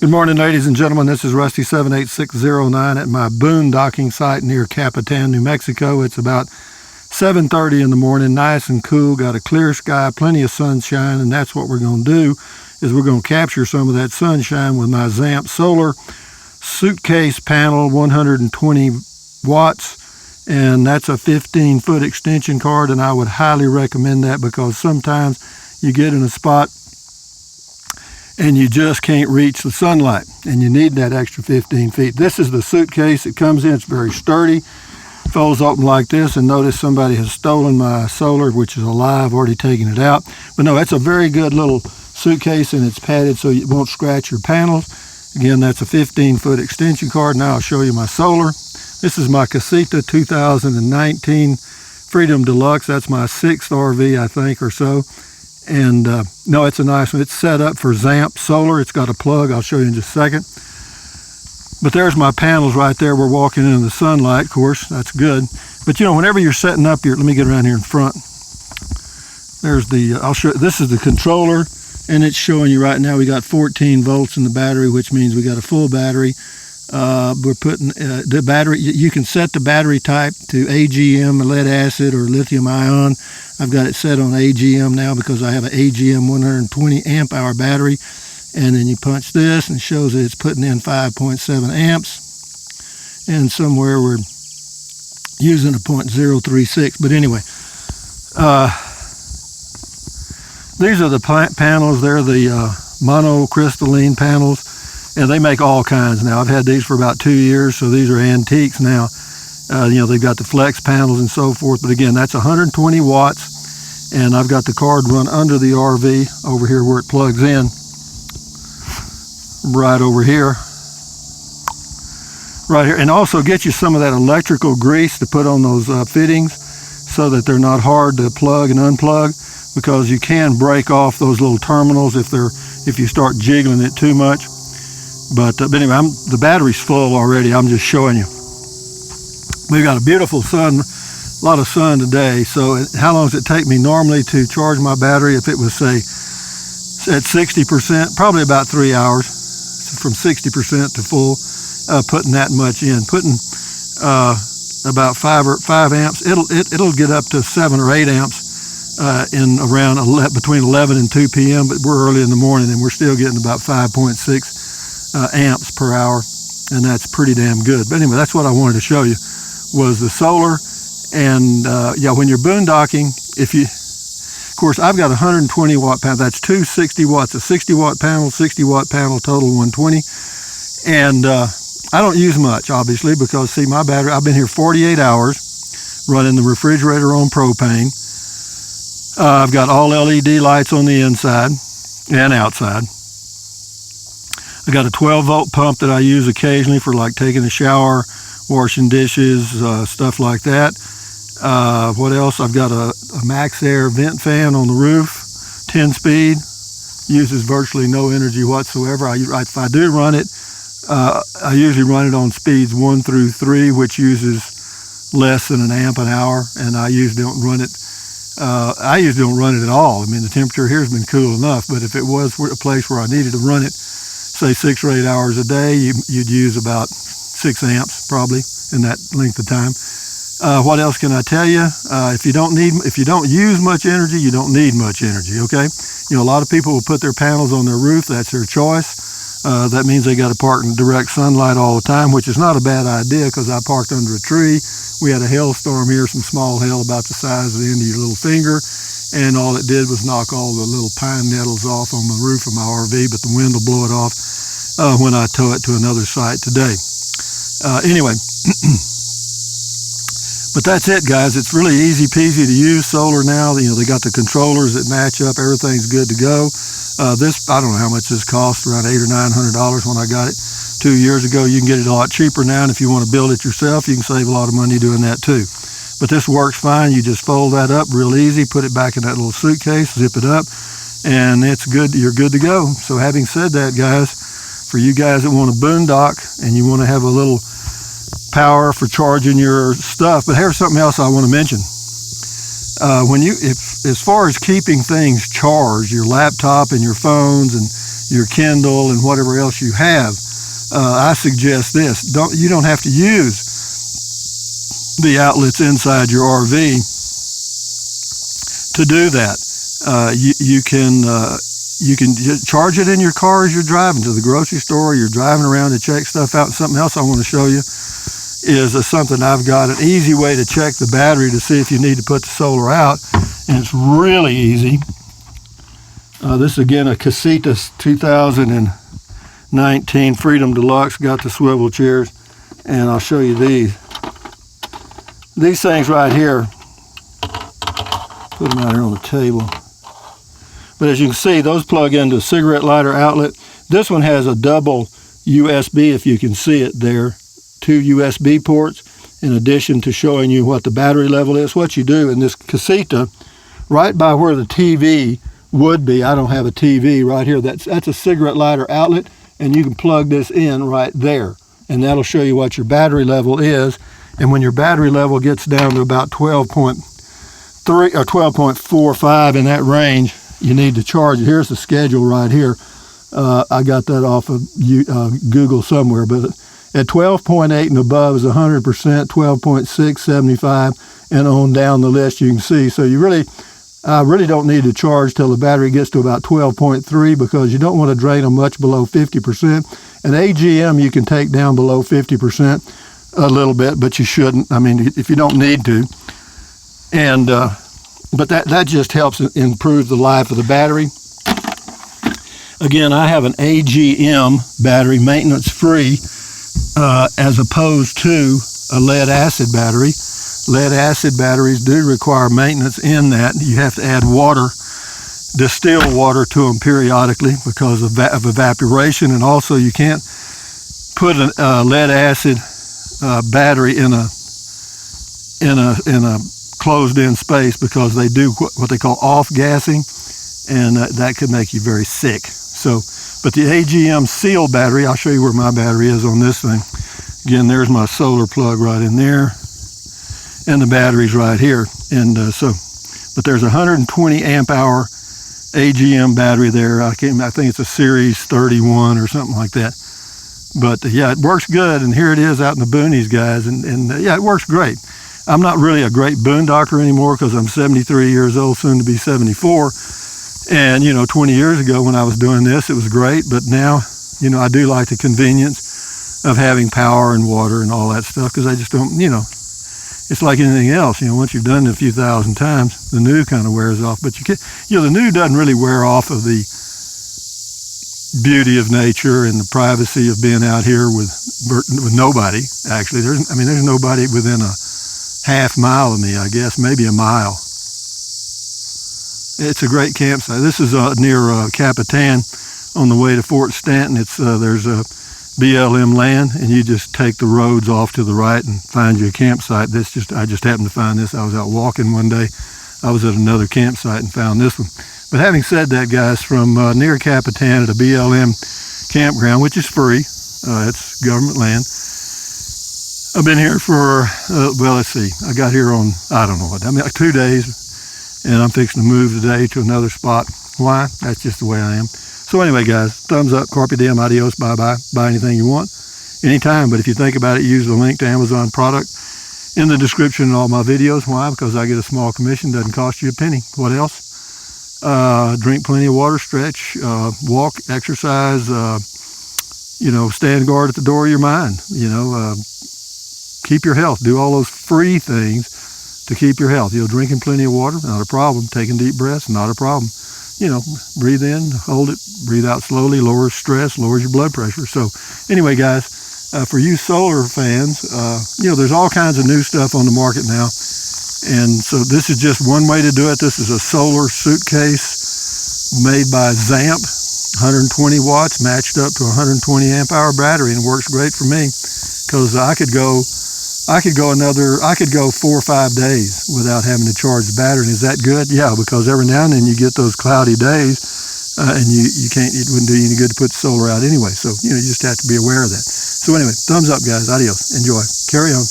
Good morning, ladies and gentlemen. This is Rusty 78609 at my boondocking site near Capitan, New Mexico. It's about 7:30 in the morning, nice and cool, got a clear sky, plenty of sunshine, and that's what we're going to do, is we're going to capture some of that sunshine with my ZAMP solar suitcase panel, 120 watts, and that's a 15-foot extension cord, and I would highly recommend that because sometimes you get in a spot and you just can't reach the sunlight, and you need that extra 15 feet. This is the suitcase it comes in. It's very sturdy, folds open like this, and notice somebody has stolen my solar, which is a lie. I've already taken it out. But no, it's a very good little suitcase, and it's padded so it won't scratch your panels. Again, that's a 15-foot extension cord. Now I'll show you my solar. This is my Casita 2019 Freedom Deluxe. That's my 6th RV, I think, or so. And no, it's a nice one. It's set up for ZAMP solar. It's got a plug. I'll show you in just a second. But there's my panels right there. We're walking into the sunlight, of course. That's good. But you know, whenever you're setting up your, let me get around here in front. There's the, I'll show, this is the controller, and it's showing you right now we got 14 volts in the battery, which means we got a full battery. We're putting the battery, you can set the battery type to AGM, lead acid, or lithium ion. I've got it set on AGM now because I have an AGM 120 amp hour battery. And then you punch this and it shows that it's putting in 5.7 amps. And somewhere we're using a 0.036. But anyway, these are the panels. They're the monocrystalline panels. And they make all kinds now. I've had these for about 2 years, so these are antiques now. You know, they've got the flex panels and so forth. But again, that's 120 watts. And I've got the cord run under the RV over here where it plugs in. Right over here. Right here. And also get you some of that electrical grease to put on those fittings so that they're not hard to plug and unplug, because you can break off those little terminals if you start jiggling it too much. But anyway, the battery's full already. I'm just showing you. We've got a beautiful sun, a lot of sun today. So how long does it take me normally to charge my battery? If it was, say, at 60%, probably about 3 hours, from 60% to full, putting that much in. Putting about 5 amps, it'll get up to 7 or 8 amps in around between 11 and 2 p.m. But we're early in the morning and we're still getting about 5.6 amps per hour, and that's pretty damn good. But anyway, that's what I wanted to show you, was the solar. And yeah, when you're boondocking, of course, I've got a 120 watt panel. That's 260 watts, a 60 watt panel, 60 watt panel, total 120. And I don't use much, obviously, because see, my battery, I've been here 48 hours running the refrigerator on propane. I've got all LED lights on the inside and outside. I got a 12 volt pump that I use occasionally for like taking a shower, washing dishes, stuff like that. What else? I've got a max air vent fan on the roof, 10 speed, uses virtually no energy whatsoever. If I do run it, I usually run it on speeds 1 through 3, which uses less than an amp an hour, and I usually don't run it. I usually don't run it at all. I mean, the temperature here has been cool enough, but if it was a place where I needed to run it, say 6 or 8 hours a day, you'd use about 6 amps probably in that length of time. What else can I tell you? If you don't use much energy, you don't need much energy. Okay, you know, a lot of people will put their panels on their roof. That's their choice. That means they got to park in direct sunlight all the time, which is not a bad idea because I parked under a tree. We had a hailstorm here, some small hail about the size of the end of your little finger. And all it did was knock all the little pine nettles off on the roof of my RV, but the wind will blow it off when I tow it to another site today. Anyway, but that's it, guys. It's really easy peasy to use solar now. You know, they got the controllers that match up. Everything's good to go. This, I don't know how much this cost, around $800 or $900 when I got it 2 years ago. You can get it a lot cheaper now, and if you want to build it yourself, you can save a lot of money doing that too. But this works fine. You just fold that up real easy, put it back in that little suitcase, zip it up, and it's good. You're good to go. So having said that, guys, for you guys that want to boondock and you want to have a little power for charging your stuff, but here's something else I want to mention. As far as keeping things charged, your laptop and your phones and your Kindle, and whatever else you have. I suggest this. You don't have to use the outlets inside your RV to do that. You can charge it in your car as you're driving to the grocery store. You're driving around to check stuff out. Something else I want to show you is something I've got, an easy way to check the battery to see if you need to put the solar out, and it's really easy. This is again a Casita 2019 Freedom Deluxe, got the swivel chairs, and I'll show you these. These things right here, put them out here on the table. But as you can see, those plug into a cigarette lighter outlet. This one has a double USB, if you can see it there, 2 USB ports, in addition to showing you what the battery level is. What you do in this Casita, right by where the TV would be, I don't have a TV right here, that's a cigarette lighter outlet, and you can plug this in right there, and that'll show you what your battery level is. And when your battery level gets down to about 12.3 or 12.45 in that range, you need to charge it. Here's the schedule right here. I got that off of Google somewhere, but at 12.8 and above is 100%, 12.6, 75, and on down the list you can see. So you really don't need to charge till the battery gets to about 12.3, because you don't want to drain them much below 50%. An AGM you can take down below 50% a little bit, but you shouldn't. I mean, if you don't need to. And but that just helps improve the life of the battery. Again, I have an AGM battery, maintenance free, as opposed to a lead acid battery. Lead acid batteries do require maintenance in that. You have to add water, distilled water to them periodically because of evaporation, and also you can't put a lead acid battery in a closed-in space, because they do what they call off-gassing, and that could make you very sick. So, but the AGM seal battery, I'll show you where my battery is on this thing. Again, there's my solar plug right in there, and the battery's right here. And but there's a 120 amp hour AGM battery there. I think it's a Series 31 or something like that. But yeah, it works good, and here it is out in the boonies, guys, and yeah, it works great. I'm not really a great boondocker anymore because I'm 73 years old, soon to be 74. And, 20 years ago when I was doing this, it was great. But now, I do like the convenience of having power and water and all that stuff, because I just don't, it's like anything else. Once you've done it a few thousand times, the new kind of wears off. But the new doesn't really wear off of the beauty of nature and the privacy of being out here with nobody. Actually, there's nobody within a half mile of me, I guess, maybe a mile. It's a great campsite. This is near Capitan on the way to Fort Stanton. There's a BLM land, and you just take the roads off to the right and find you a campsite. I just happened to find this. I was out walking one day. I was at another campsite and found this one. But having said that, guys, from near Capitan at a BLM campground, which is free, it's government land. I've been here for, let's see, I got here on, like 2 days, and I'm fixing to move today to another spot. Why? That's just the way I am. So anyway, guys, thumbs up, carpe diem, adios, bye-bye. Buy anything you want, anytime. But if you think about it, use the link to Amazon product in the description in all my videos. Why? Because I get a small commission, doesn't cost you a penny. What else? Drink plenty of water, stretch, walk, exercise, stand guard at the door of your mind, keep your health. Do all those free things to keep your health. Drinking plenty of water, not a problem. Taking deep breaths, not a problem. Breathe in, hold it, breathe out slowly, lowers stress, lowers your blood pressure. So anyway, guys, for you solar fans, there's all kinds of new stuff on the market now. And so this is just one way to do it. This is a solar suitcase made by Zamp, 120 watts, matched up to a 120 amp hour battery, and works great for me, because I could go 4 or 5 days without having to charge the battery. And is that good? Yeah, because every now and then you get those cloudy days, and it wouldn't do you any good to put the solar out anyway. So, you just have to be aware of that. So anyway, thumbs up, guys. Adios. Enjoy. Carry on.